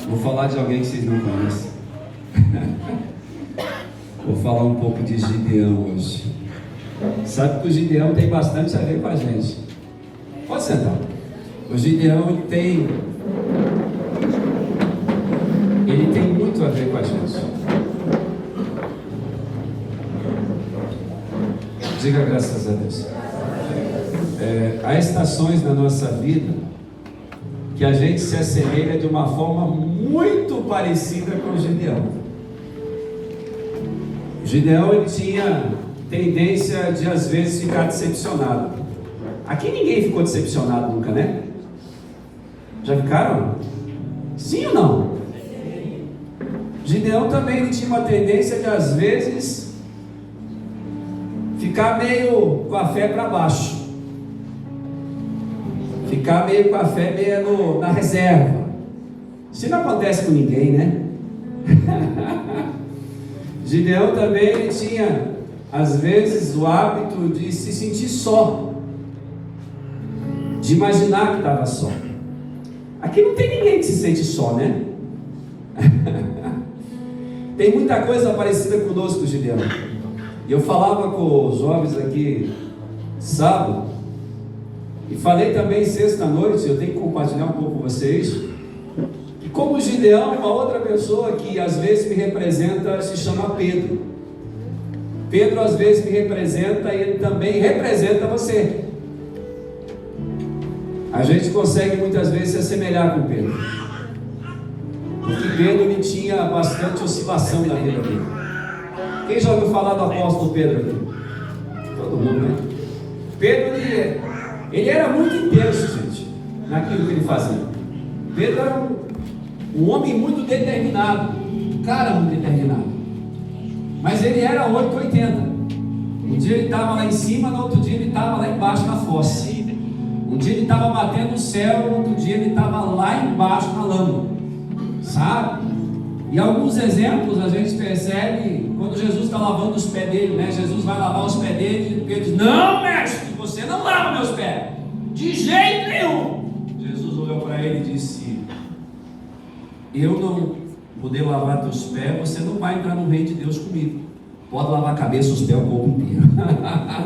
Vou falar de alguém que vocês não conhecem. Vou falar um pouco de Gideão hoje. Sabe que o Gideão tem bastante a ver com a gente. Pode sentar. O Gideão ele tem muito a ver com a gente. Diga graças a Deus. Há estações na nossa vida que a gente se assemelha de uma forma muito parecida com o Gideão. O Gideão, ele tinha tendência de às vezes ficar decepcionado. Aqui ninguém ficou decepcionado nunca, né? Já ficaram? Sim ou não? Gideão também ele tinha uma tendência de às vezes ficar meio com a fé para baixo. Ficar meio com a fé meio na reserva. Isso não acontece com ninguém, né? Gideão também ele tinha às vezes o hábito de se sentir só, de imaginar que estava só. Aqui não tem ninguém que se sente só, né? Tem muita coisa parecida conosco, Gideão. E eu falava com os jovens aqui sábado, e falei também sexta-noite, eu tenho que compartilhar um pouco com vocês, que como Gideão, uma outra pessoa que às vezes me representa se chama Pedro. Pedro às vezes me representa e ele também representa você. A gente consegue muitas vezes se assemelhar com Pedro, porque Pedro ele tinha bastante oscilação na vida dele. Quem já ouviu falar do apóstolo Pedro aqui? Todo mundo, né? Pedro ele era muito intenso, gente, naquilo que ele fazia. Pedro era um homem muito determinado, um cara muito determinado, mas ele era 880. Um dia ele estava lá em cima, no outro dia ele estava lá embaixo na fossa. Um dia ele estava batendo o céu, no outro dia ele estava lá embaixo na lama, sabe? E alguns exemplos a gente percebe quando Jesus está lavando os pés dele, né? Jesus vai lavar os pés dele e Pedro diz: não, mestre, você não lava meus pés, de jeito nenhum. Jesus olhou para ele e disse: eu não poder lavar teus pés, você não vai entrar no reino de Deus comigo. Pode lavar a cabeça, os pés, o corpo inteiro.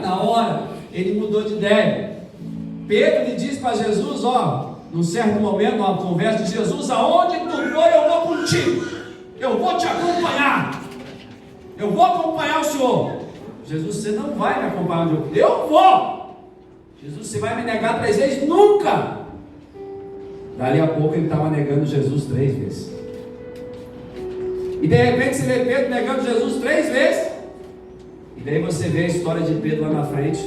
Na hora, ele mudou de ideia. Pedro lhe disse para Jesus, num certo momento, numa conversa de Jesus: aonde tu for, eu vou contigo, eu vou te acompanhar, eu vou acompanhar o Senhor. Jesus: você não vai me acompanhar, eu vou. Jesus: você vai me negar 3 vezes? Nunca. Dali a pouco ele estava negando Jesus 3 vezes. E de repente você vê Pedro negando Jesus 3 vezes. E daí você vê a história de Pedro lá na frente,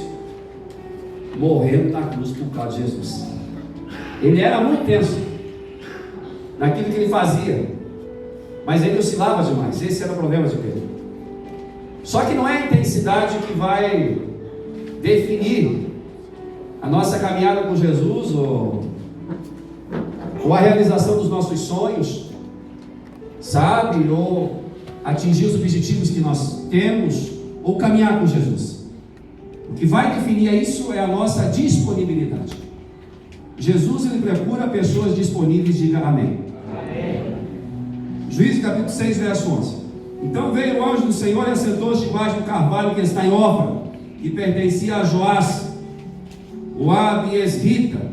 morrendo na cruz por causa de Jesus. Ele era muito intenso naquilo que ele fazia, mas ele oscilava demais. Esse era o problema de Pedro. Só que não é a intensidade que vai definir a nossa caminhada com Jesus ou a realização dos nossos sonhos, sabe? Ou atingir os objetivos que nós temos, ou caminhar com Jesus. O que vai definir isso é a nossa disponibilidade. Jesus ele procura pessoas disponíveis. Diga amém. Amém. Juízes capítulo 6, verso 11. Então veio o anjo do Senhor e assentou-se debaixo do carvalho que está em Ofra, que pertencia a Joás, o Abiesrita.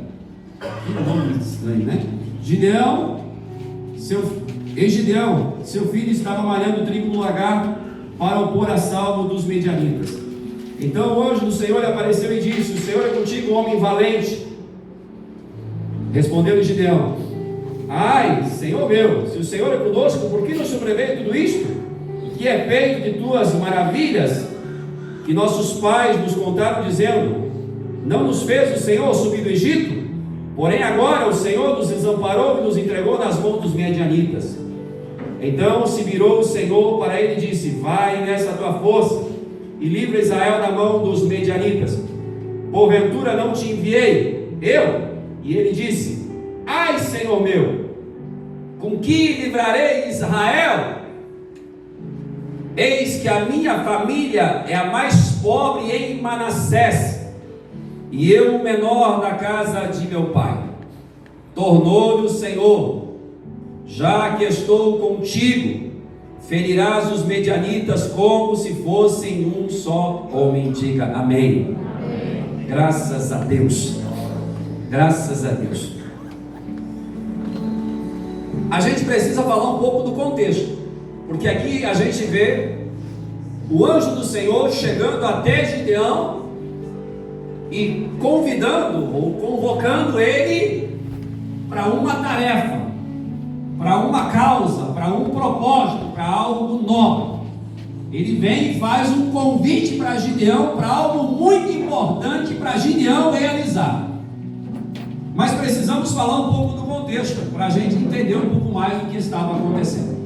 Que nome estranho, né? Gideão, seu filho estava malhando trigo no lagar para o pôr a salvo dos medianitas. Então o anjo do Senhor lhe apareceu e disse: o Senhor é contigo, homem valente. Respondeu-lhe Gideão: ai, Senhor meu, se o Senhor é conosco, por que nos sobreveio tudo isto? E que é feito de tuas maravilhas, que nossos pais nos contaram, dizendo: não nos fez o Senhor subir do Egito? Porém agora o Senhor nos desamparou e nos entregou nas mãos dos medianitas. Então se virou o Senhor para ele e disse: vai nessa tua força e livra Israel da mão dos medianitas. Porventura não te enviei eu? E ele disse: ai, Senhor meu, com que livrarei Israel? Eis que a minha família é a mais pobre em Manassés, e eu o menor da casa de meu pai. Tornou-lhe o Senhor: já que estou contigo, ferirás os medianitas como se fossem um só homem. Diga amém. Amém. Graças a Deus. Graças a Deus. A gente precisa falar um pouco do contexto, porque aqui a gente vê o anjo do Senhor chegando até Gideão e convidando ou convocando ele para uma tarefa, para uma causa, para um propósito, para algo nobre. Ele vem e faz um convite para Gideão, para algo muito importante para Gideão realizar. Mas precisamos falar um pouco do contexto, para a gente entender um pouco mais do que estava acontecendo.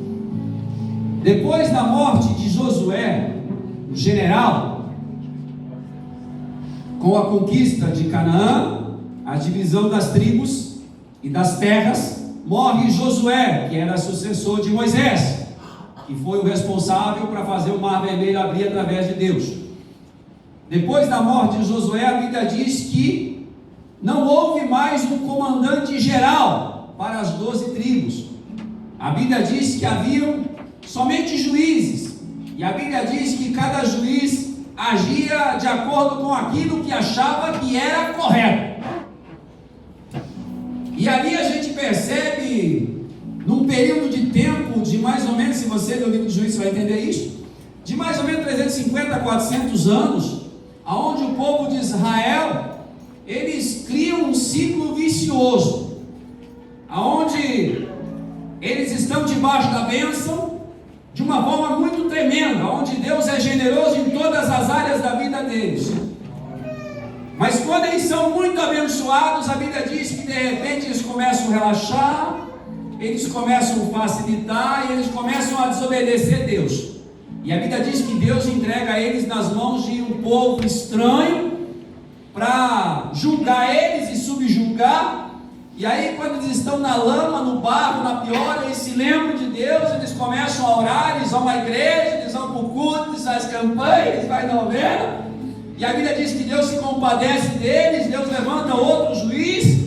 Depois da morte de Josué, o general, com a conquista de Canaã, a divisão das tribos e das terras, morre Josué, que era sucessor de Moisés, que foi o responsável para fazer o Mar Vermelho abrir através de Deus. Depois da morte de Josué, a Bíblia diz que não houve mais um comandante geral para as 12 tribos. A Bíblia diz que haviam somente juízes, e a Bíblia diz que cada juiz agia de acordo com aquilo que achava que era correto. E ali a gente percebe, num período de tempo de mais ou menos, se você ler o livro de Juízes você vai entender isso, de mais ou menos 350 a 400 anos, aonde o povo de Israel, eles criam um ciclo vicioso, aonde eles estão debaixo da bênção de uma forma muito tremenda, onde Deus é generoso em todas as áreas da vida deles. Mas quando eles são muito abençoados, a Bíblia diz que de repente eles começam a relaxar, eles começam a facilitar e eles começam a desobedecer a Deus. E a Bíblia diz que Deus entrega eles nas mãos de um povo estranho para julgar eles e subjugar. E aí quando eles estão na lama, no barro, na pior, eles se lembram de Deus, eles começam a orar, eles vão à igreja, eles vão para o culto, eles fazem campanha, eles fazem novena. E a Bíblia diz que Deus se compadece deles, Deus levanta outro juiz.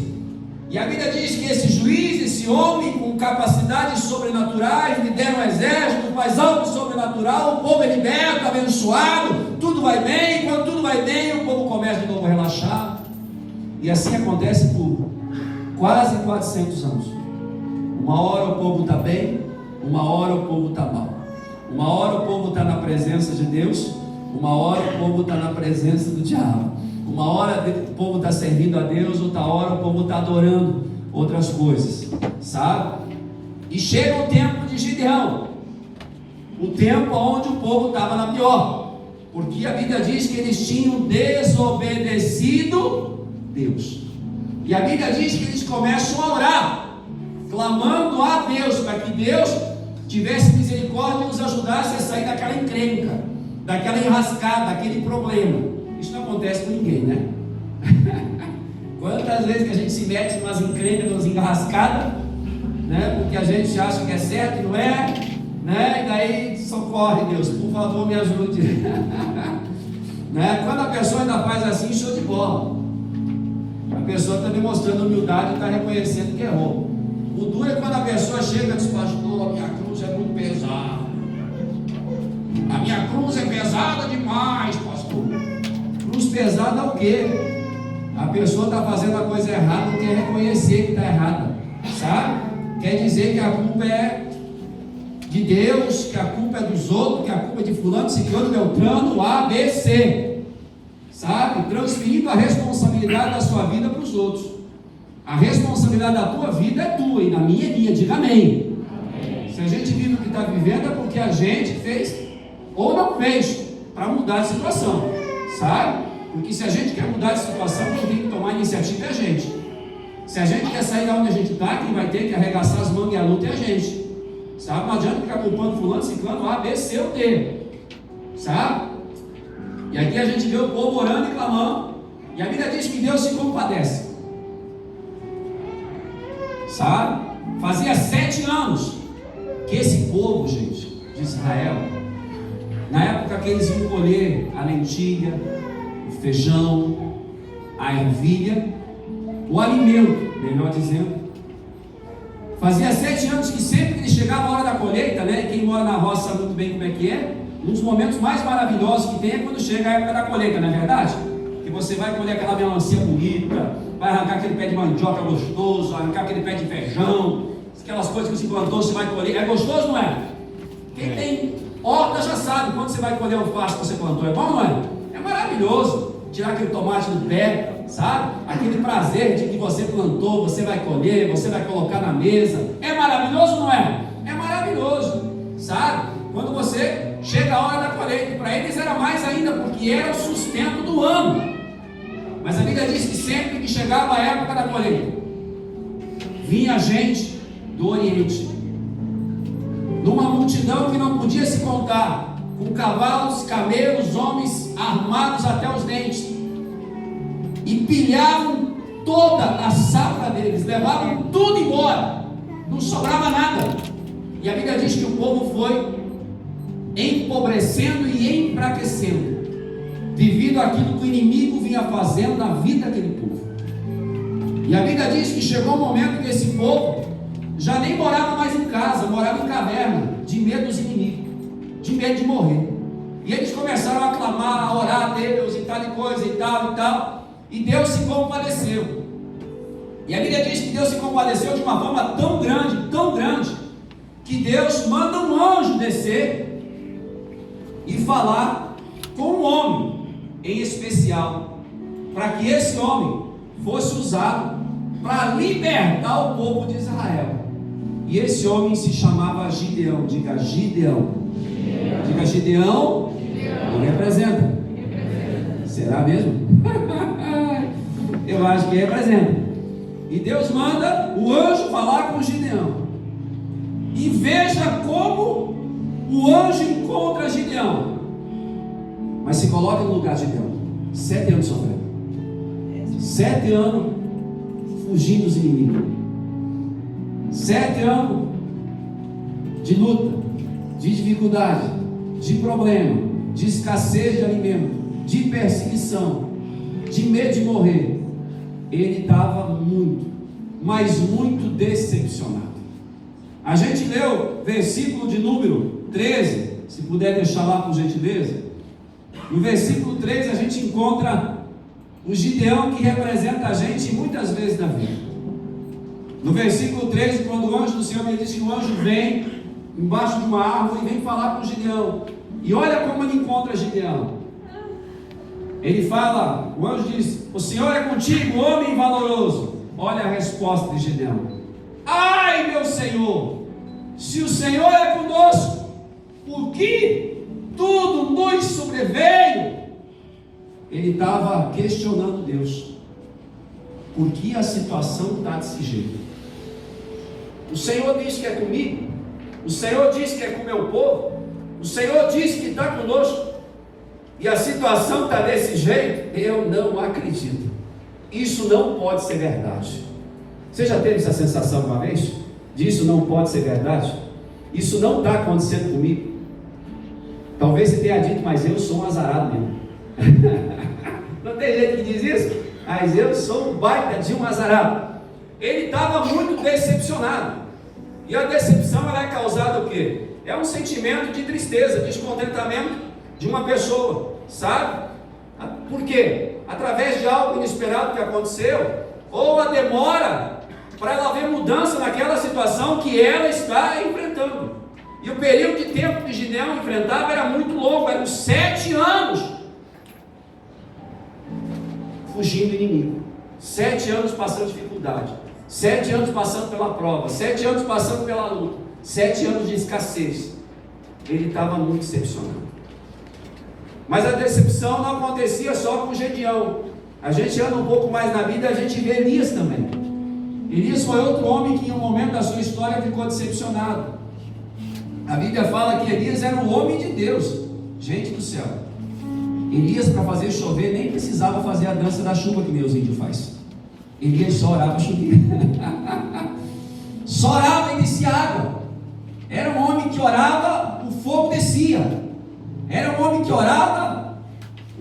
E a Bíblia diz que esse juiz, esse homem com capacidades sobrenaturais, lidera um exército, faz algo sobrenatural, o povo é liberto, abençoado, tudo vai bem. E quando tudo vai bem, o povo começa de novo a relaxar. E assim acontece por quase 400 anos. Uma hora o povo está bem, uma hora o povo está mal. Uma hora o povo está na presença de Deus, uma hora o povo está na presença do diabo. Uma hora o povo está servindo a Deus, outra hora o povo está adorando outras coisas, sabe? E chega o tempo de Gideão, o tempo onde o povo estava na pior, porque a Bíblia diz que eles tinham desobedecido Deus. E a Bíblia diz que eles começam a orar, clamando a Deus, para que Deus tivesse misericórdia e os ajudasse a sair daquela encrenca, daquela enrascada, daquele problema. Isso não acontece com ninguém, né? Quantas vezes que a gente se mete em umas encrencas, umas enrascadas, né? Porque a gente acha que é certo e não é, né? E daí socorre Deus, por favor me ajude. Né? Quando a pessoa ainda faz assim, show de bola. A pessoa está demonstrando humildade e está reconhecendo que errou. O duro é quando a pessoa chega e diz: pastor, a minha cruz é muito pesada. A minha cruz é pesada demais, pastor. Cruz pesada é o quê? A pessoa está fazendo a coisa errada, não quer reconhecer que está errada, sabe? Quer dizer que a culpa é de Deus, que a culpa é dos outros, que a culpa é de fulano, ciclano, beltrano, A, B, C, sabe? Transferindo a responsabilidade da sua vida para os outros. A responsabilidade da tua vida é tua e da minha é minha. Diga amém. Amém. Se a gente vive o que está vivendo é porque a gente fez ou não fez para mudar de situação, sabe? Porque se a gente quer mudar de situação, quem tem que tomar a iniciativa é a gente. Se a gente quer sair da onde a gente está, quem vai ter que arregaçar as mangas e a luta é a gente, sabe? Não adianta ficar culpando fulano, ciclano, A, B, C ou D, sabe? E aqui a gente vê o povo orando e clamando, e a Bíblia diz que Deus se compadece, sabe? Fazia 7 anos que esse povo, gente, de Israel, na época que eles iam colher a lentilha, o feijão, a ervilha, o alimento, melhor dizendo, Fazia 7 anos que sempre que ele chegava a hora da colheita, né? Quem mora na roça sabe muito bem como é que é. Um dos momentos mais maravilhosos que tem é quando chega a época da colheita, não é verdade? Que você vai colher aquela melancia bonita, vai arrancar aquele pé de mandioca gostoso, arrancar aquele pé de feijão, aquelas coisas que você plantou, você vai colher. É gostoso, não é? Quem tem horta já sabe, quando você vai colher o alface que você plantou, é bom, não é? É maravilhoso. Tirar aquele tomate do pé, sabe? Aquele prazer de que você plantou, você vai colher, você vai colocar na mesa. É maravilhoso, não é? É maravilhoso, sabe? Quando você chega a hora da colheita, para eles era mais ainda, porque era o sustento do ano. Mas a Bíblia diz que sempre que chegava a época da colheita, vinha gente do Oriente, numa multidão que não podia se contar, com cavalos, camelos, homens armados até os dentes, e pilhavam toda a safra deles, levavam tudo embora, não sobrava nada. E a Bíblia diz que o povo foi empobrecendo e enfraquecendo, devido àquilo que o inimigo vinha fazendo na vida daquele povo. E a Bíblia diz que chegou um momento que esse povo já nem morava mais em casa, morava em caverna, de medo dos inimigos, de medo de morrer. E eles começaram a clamar, a orar a Deus e tal e coisa e tal, e Deus se compadeceu. E a Bíblia diz que Deus se compadeceu de uma forma tão grande, que Deus manda um anjo descer e falar com um homem em especial, para que esse homem fosse usado para libertar o povo de Israel. E esse homem se chamava Gideão. Diga Gideão. Diga Gideão. Ele representa. Será mesmo? Eu acho que representa. E Deus manda o anjo falar com Gideão. E veja como o anjo encontra Gideão. Mas se coloca no lugar de Gideão. 7 anos sofrendo. 7 anos fugindo dos inimigos. 7 anos de luta, de dificuldade, de problema, de escassez de alimento, de perseguição, de medo de morrer. Ele estava muito, mas muito decepcionado. A gente leu versículo de número 13, se puder deixar lá por gentileza. No versículo 13 a gente encontra o Gideão que representa a gente muitas vezes na vida. No versículo 13, quando o anjo do Senhor, ele diz que o anjo vem embaixo de uma árvore e vem falar com Gideão. E olha como ele encontra Gideão. Ele fala, o anjo diz: o Senhor é contigo, homem valoroso. Olha a resposta de Gideão: ai, meu Senhor, se o Senhor é conosco, por que tudo nos sobreveio? Ele estava questionando Deus. Por que a situação está desse jeito? O Senhor diz que é comigo, o Senhor diz que é com o meu povo, o Senhor diz que está conosco, e a situação está desse jeito. Eu não acredito. Isso não pode ser verdade. Você já teve essa sensação uma vez? Disso não pode ser verdade? Isso não está acontecendo comigo. Talvez você tenha dito, mas eu sou um azarado mesmo. Não tem gente que diz isso? Mas eu sou um baita de um azarado. Ele estava muito decepcionado. E a decepção ela é causada o quê? É um sentimento de tristeza, descontentamento de uma pessoa, sabe? Por quê? Através de algo inesperado que aconteceu, ou a demora para ela ver mudança naquela situação que ela está enfrentando. E o período de tempo que Gideão enfrentava era muito longo, eram 7 anos fugindo do inimigo, 7 anos passando dificuldade, 7 anos passando pela prova, 7 anos passando pela luta, 7 anos de escassez. Ele estava muito decepcionado. Mas a decepção não acontecia só com Gideão. A gente anda um pouco mais na vida, a gente vê Elias também. Elias foi outro homem que em um momento da sua história ficou decepcionado. A Bíblia fala que Elias era um homem de Deus. Gente do céu, Elias, para fazer chover, nem precisava fazer a dança da chuva que meus índios faz. Elias só orava chover. Só orava e descia água. Era um homem que orava, o fogo descia. Era um homem que orava,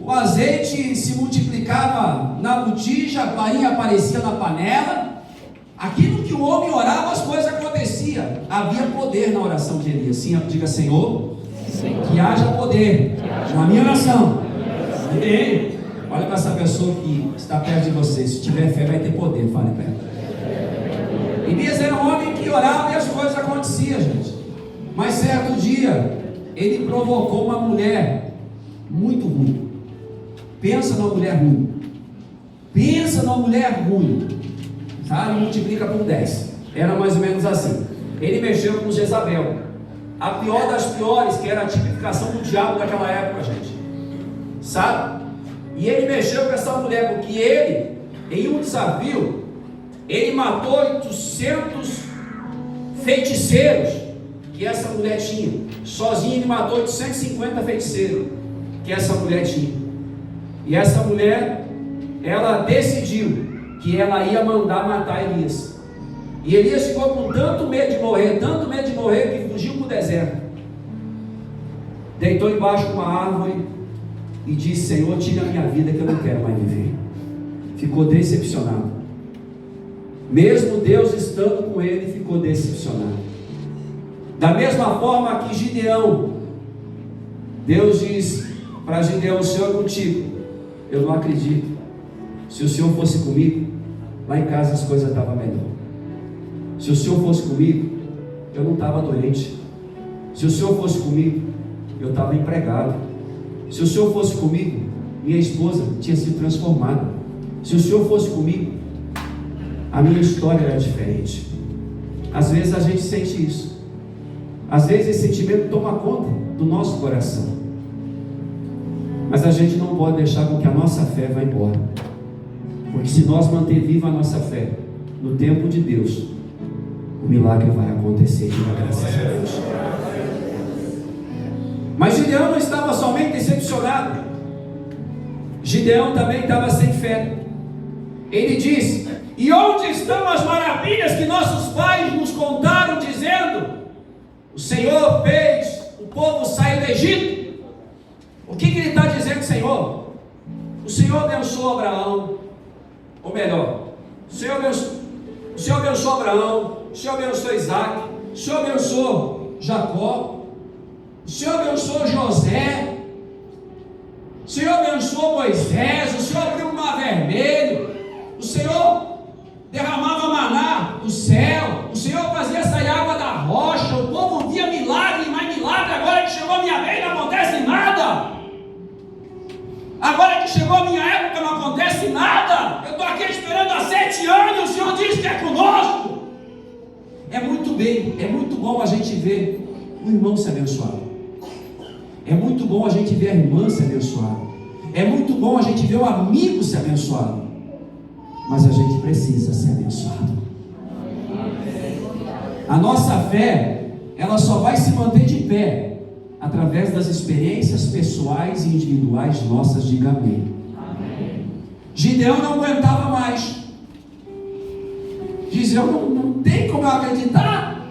o azeite se multiplicava na botija, a farinha aparecia na panela. Aquilo que o homem orava, as coisas aconteciam. havia poder na oração de Elias. Sim, diga: Senhor, que haja poder na minha oração. Amém. Olha para essa pessoa que está perto de você. Se tiver fé, vai ter poder. Fale para ela. Elias era um homem que orava e as coisas aconteciam, gente. Mas certo dia, ele provocou uma mulher muito ruim. Pensa numa mulher ruim. Pensa numa mulher ruim. Sabe? Multiplica por 10. Era mais ou menos assim. Ele mexeu com Jezabel, a pior das piores, que era a tipificação do diabo daquela época, gente. Sabe? E ele mexeu com essa mulher, porque ele, em um desafio, ele matou 800 feiticeiros que essa mulher tinha. Sozinho ele matou 850 feiticeiros que essa mulher tinha. E essa mulher, ela decidiu que ela ia mandar matar Elias. E Elias ficou com tanto medo de morrer, que fugiu para o deserto. Deitou embaixo de uma árvore e disse: Senhor, tira a minha vida que eu não quero mais viver. Ficou decepcionado. Mesmo Deus estando com ele, ficou decepcionado. Da mesma forma que Gideão, Deus diz para Gideão: o Senhor é contigo. Eu não acredito. Se o Senhor fosse comigo, lá em casa as coisas estavam melhor. Se o Senhor fosse comigo, eu não estava doente. Se o Senhor fosse comigo, eu estava empregado. Se o Senhor fosse comigo, minha esposa tinha sido transformada. Se o Senhor fosse comigo, a minha história era diferente. Às vezes a gente sente isso. Às vezes esse sentimento toma conta do nosso coração. Mas a gente não pode deixar com que a nossa fé vá embora. Porque se nós manter viva a nossa fé no tempo de Deus, o milagre vai acontecer, graças a Deus. Mas Gideão não estava somente decepcionado. Gideão também estava sem fé. Ele disse: e onde estão as maravilhas que nossos pais nos contaram, dizendo: o Senhor fez o povo sair do Egito? O que ele está dizendo, Senhor? O Senhor abençoou Abraão. Ou melhor, o Senhor abençoou Abraão, o Senhor abençoou Isaac, o Senhor abençoou Jacó, o Senhor abençoou José, o Senhor abençoou Moisés, o Senhor abriu o mar vermelho, o Senhor derramava maná do céu, o Senhor fazia sair água da rocha, o povo via milagre, mas milagre. Agora que chegou a minha vez não acontece nada. Agora que chegou a minha época não acontece nada. Eu estou aqui esperando há 7 anos e o Senhor diz que é conosco. É muito bom a gente ver o irmão se abençoado. É muito bom a gente ver a irmã se abençoada. É muito bom a gente ver o amigo se abençoado. Mas a gente precisa ser abençoado. A nossa fé, ela só vai se manter de pé através das experiências pessoais e individuais nossas. Diga amém. Amém. Gideão não aguentava mais. Gideão não tem como eu acreditar.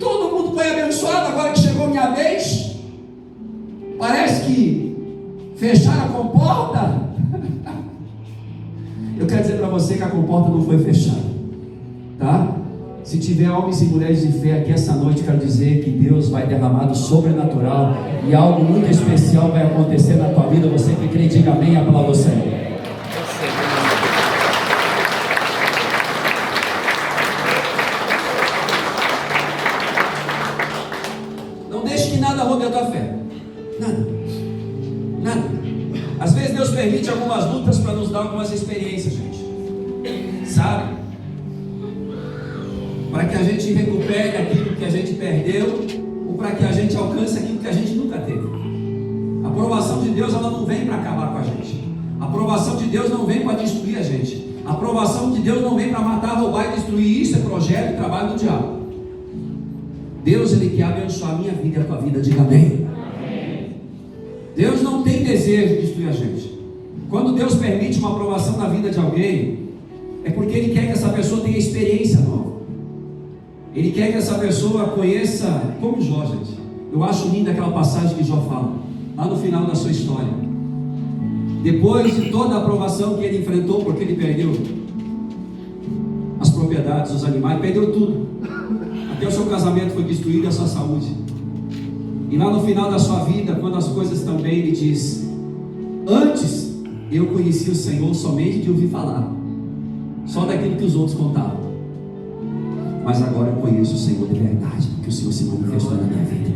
Todo mundo foi abençoado, agora que chegou a minha vez, parece que fecharam a comporta. Eu quero dizer para você que a comporta não foi fechada, tá? Se tiver homens e mulheres de fé aqui essa noite, quero dizer que Deus vai derramar do sobrenatural e algo muito especial vai acontecer na tua vida. Você que crê, diga amém, aplauda o Senhor. Não deixe que nada roube a tua fé. Nada. Às vezes Deus permite algumas lutas para nos dar algumas experiências, gente. Sabe? Para que a gente recupere aquilo que a gente perdeu, ou para que a gente alcance aquilo que a gente nunca teve. A aprovação de Deus, ela não vem para acabar com a gente. A aprovação de Deus não vem para destruir a gente. A aprovação de Deus não vem para matar, roubar e destruir. Isso é projeto e trabalho do diabo. Deus, Ele quer abençoar a minha vida e a tua vida. Diga amém. Deus não tem desejo de destruir a gente. Quando Deus permite uma aprovação na vida de alguém, é porque Ele quer que essa pessoa tenha experiência nova. Ele quer que essa pessoa conheça, como Jó, gente. Eu acho linda aquela passagem que Jó fala, lá no final da sua história. Depois de toda a aprovação que ele enfrentou, porque ele perdeu as propriedades, os animais, perdeu tudo. Até o seu casamento foi destruído, a sua saúde. E lá no final da sua vida, quando as coisas estão bem, ele diz: antes eu conheci o Senhor somente de ouvir falar, só daquilo que os outros contavam, mas agora eu conheço o Senhor de verdade, porque o Senhor se manifestou na minha vida.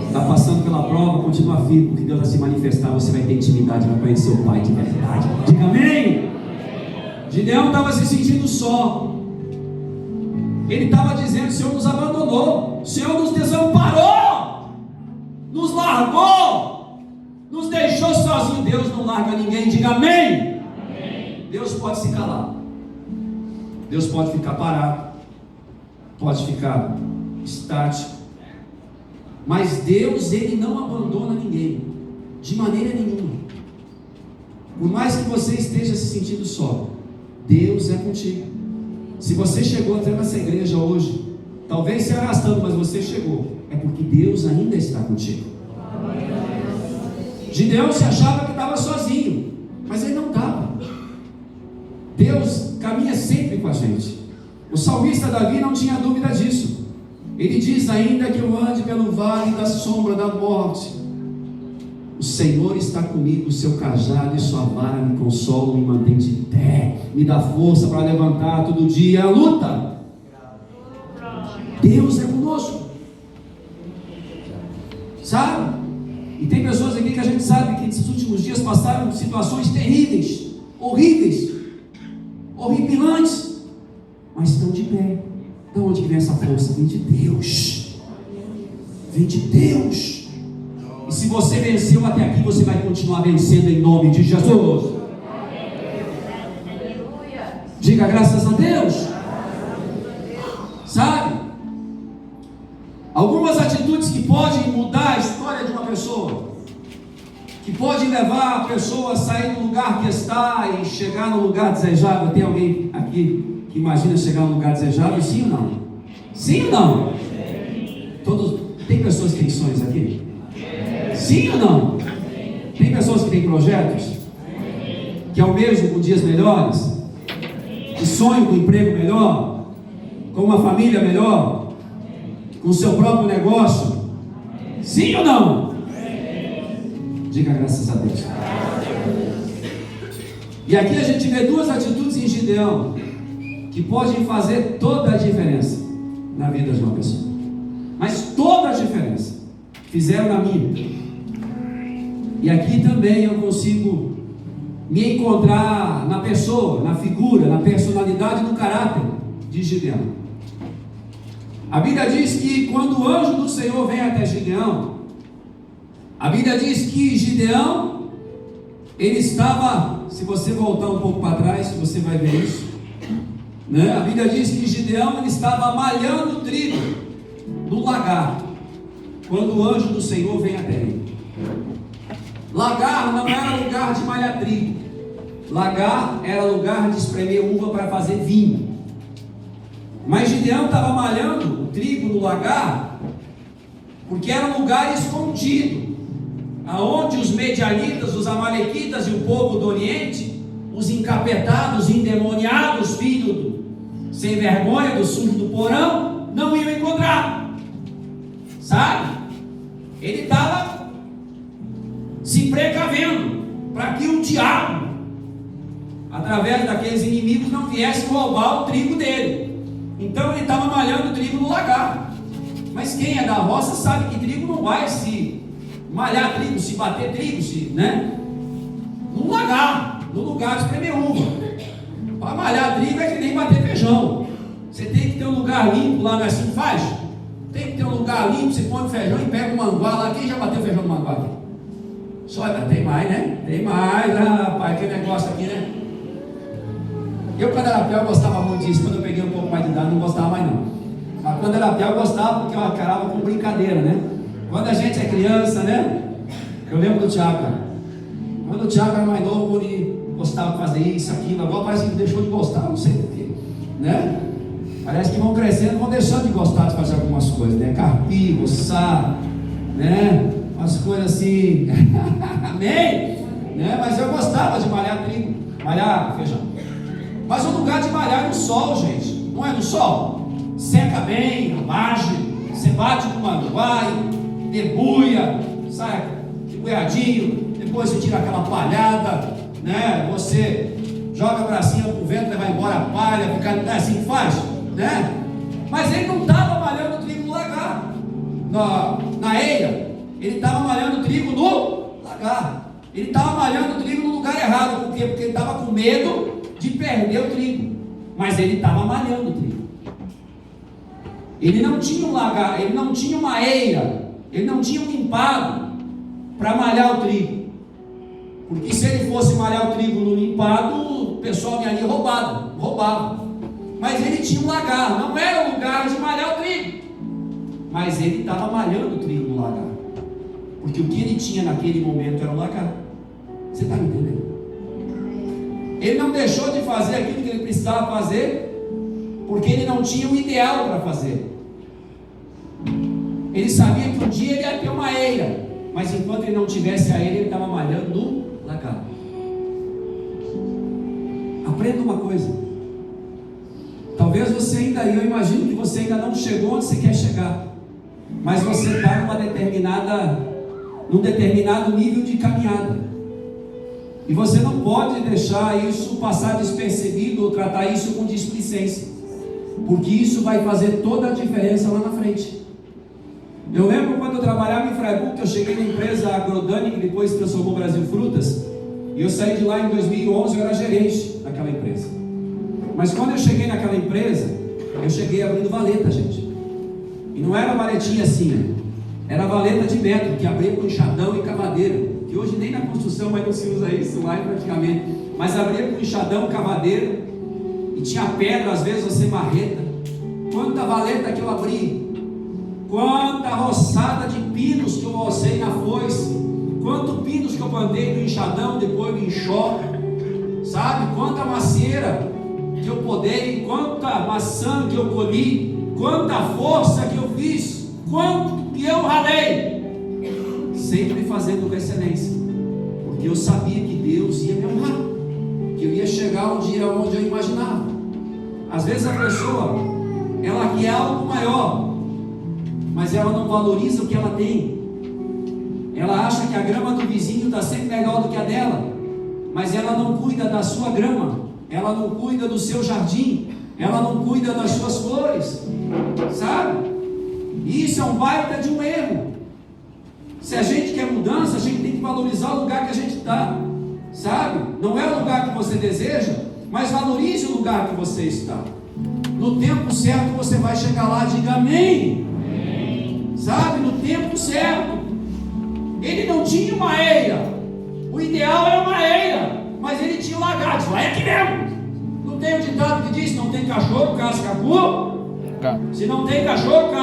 Está passando pela prova, continua firme, porque Deus vai se manifestar, você vai ter intimidade, vai conhecer o Pai de verdade. Diga amém. Gideão estava se sentindo só. Ele estava dizendo: o Senhor nos abandonou, o Senhor nos desamparou, nos largou, nos deixou sozinhos. Deus não larga ninguém. Diga amém. Deus pode se calar, Deus pode ficar parado, pode ficar estático, mas Deus, Ele não abandona ninguém, de maneira nenhuma. Por mais que você esteja se sentindo só, Deus é contigo. Se você chegou até nessa igreja hoje, talvez se arrastando, mas você chegou, é porque Deus ainda está contigo. Gideão se achava que estava sozinho, mas ele não estava. Deus caminha sempre com a gente. O salmista Davi não tinha dúvida disso. Ele diz: ainda que eu ande pelo vale da sombra da morte, o Senhor está comigo, o seu cajado e sua vara me consolam, me mantém de pé, me dá força para levantar todo dia a luta. Deus é conosco, sabe? E tem pessoas aqui que a gente sabe que nesses últimos dias passaram situações terríveis, horríveis, horripilantes, mas estão de pé. De onde que vem essa força? Vem de Deus. Vem de Deus. E se você venceu até aqui, você vai continuar vencendo em nome de Jesus. Diga graças a Deus. Sabe? Algumas atitudes que podem mudar a história de uma pessoa, que podem levar a pessoa a sair do lugar que está e chegar no lugar desejável. Tem alguém aqui que imagina chegar no lugar desejável? Sim ou não? Sim ou não? Todos, tem pessoas que têm sonhos aqui? Sim ou não? Tem pessoas que têm projetos? Que almejam com dias melhores? Que sonham com um emprego melhor? Com uma família melhor? Com o seu próprio negócio? Sim ou não? Diga graças a Deus. E aqui a gente vê duas atitudes em Gideão que podem fazer toda a diferença na vida de uma pessoa. Mas toda a diferença fizeram na minha. E aqui também eu consigo me encontrar na pessoa, na figura, na personalidade, no caráter de Gideão. A Bíblia diz que quando o anjo do Senhor vem até Gideão, a Bíblia diz que Gideão, ele estava, se você voltar um pouco para trás, você vai ver isso, né? A Bíblia diz que Gideão, ele estava malhando trigo no lagar, quando o anjo do Senhor vem até ele. Lagar não era lugar de malhar trigo, lagar era lugar de espremer uva para fazer vinho. Mas Gideão estava malhando o trigo no lagar, porque era um lugar escondido, aonde os medianitas, os amalequitas e o povo do Oriente, os encapetados, endemoniados, filhos sem vergonha, do sujo do porão, não iam encontrar. Sabe? Ele estava se precavendo para que o diabo, através daqueles inimigos, não viesse roubar o trigo dele. Então ele estava malhando o trigo no lagar. Mas quem é da roça sabe que trigo não vai se malhar trigo, se bater trigo, né? No lagar, no lugar de espremer uva. Para malhar trigo é que nem bater feijão. Você tem que ter um lugar limpo lá, não é assim que faz? Tem que ter um lugar limpo, você põe o feijão e pega o manguá lá. Quem já bateu feijão no manguá aqui? Só tem mais, né? Tem mais, rapaz, que negócio aqui, né? Eu, quando era pior, eu gostava muito disso. Quando eu peguei um pouco mais de idade, não gostava mais não. Mas quando era pior, eu gostava, porque eu encarava com brincadeira, né? Quando a gente é criança, né? Eu lembro do Tiago, cara. Quando o Tiago era mais novo, ele gostava de fazer isso, aquilo. Agora parece que deixou de gostar, não sei porquê, né? Parece que vão crescendo, vão deixando de gostar de fazer algumas coisas, né? Carpir, roçar, né? Umas coisas assim. Amém? Né? Mas eu gostava de malhar trigo, malhar feijão. Mas o lugar de malhar é no sol, gente. Não é no sol? Seca bem, margem, você bate com manguai, debuia, sai debuiadinho, depois você tira aquela palhada, né? Você joga a bracinha pro vento, vai embora a palha, fica, não é assim que faz, né? Mas ele não estava malhando trigo no lagar, na eira, ele estava malhando trigo no lagar, ele estava malhando trigo no lugar errado. Por quê? Porque ele estava com medo de perder o trigo, mas ele estava malhando o trigo. Ele não tinha um lagar, ele não tinha uma eira, ele não tinha um limpado para malhar o trigo, porque se ele fosse malhar o trigo no limpado, o pessoal vinha ali roubava. Mas ele tinha um lagar, não era o lugar de malhar o trigo, mas ele estava malhando o trigo no lagar, porque o que ele tinha naquele momento era o lagar. Você está me entendendo? Ele não deixou de fazer aquilo que ele precisava fazer, porque ele não tinha o ideal para fazer. Ele sabia que um dia ele ia ter uma eira, mas enquanto ele não tivesse a eira, ele estava malhando no lagar. Aprenda uma coisa. Talvez você ainda, eu imagino que você ainda não chegou onde você quer chegar, mas você está num determinado nível de caminhada, e você não pode deixar isso passar despercebido ou tratar isso com displicência, porque isso vai fazer toda a diferença lá na frente. Eu lembro quando eu trabalhava em Freiburg, que eu cheguei na empresa Agrodani, que depois se transformou Brasil Frutas, e eu saí de lá em 2011, eu era gerente daquela empresa. Mas quando eu cheguei naquela empresa, eu cheguei abrindo valeta, gente. E não era valetinha assim, era valeta de metro, que abria com enxadão e cavadeira, que hoje nem na construção mais não se usa isso lá praticamente, mas abria com enxadão, cavadeira, e tinha pedra, às vezes você marreta. Quanta valeta que eu abri, quanta roçada de pinos que eu rocei na foice, quantos pinos que eu plantei no enxadão, depois no enxó, sabe? Quanta macieira que eu podei, quanta maçã que eu colhi, quanta força que eu fiz, quanto que eu ralei, sempre fazendo com excelência, porque eu sabia que Deus ia me honrar, que eu ia chegar um dia onde eu imaginava. Às vezes a pessoa, ela quer algo maior, mas ela não valoriza o que ela tem. Ela acha que a grama do vizinho está sempre melhor do que a dela, mas ela não cuida da sua grama, ela não cuida do seu jardim, ela não cuida das suas flores, sabe? E isso é um baita de um erro. Se a gente quer mudança, a gente tem que valorizar o lugar que a gente está, sabe? Não é o lugar que você deseja, mas valorize o lugar que você está. No tempo certo você vai chegar lá, diga amém. Sabe, no tempo certo. Ele não tinha uma eira, o ideal era uma eira, mas ele tinha um lagar. Diz, lá é que mesmo. Não tem um ditado que diz: não tem cachorro, casca cu. Se não tem cachorro, casca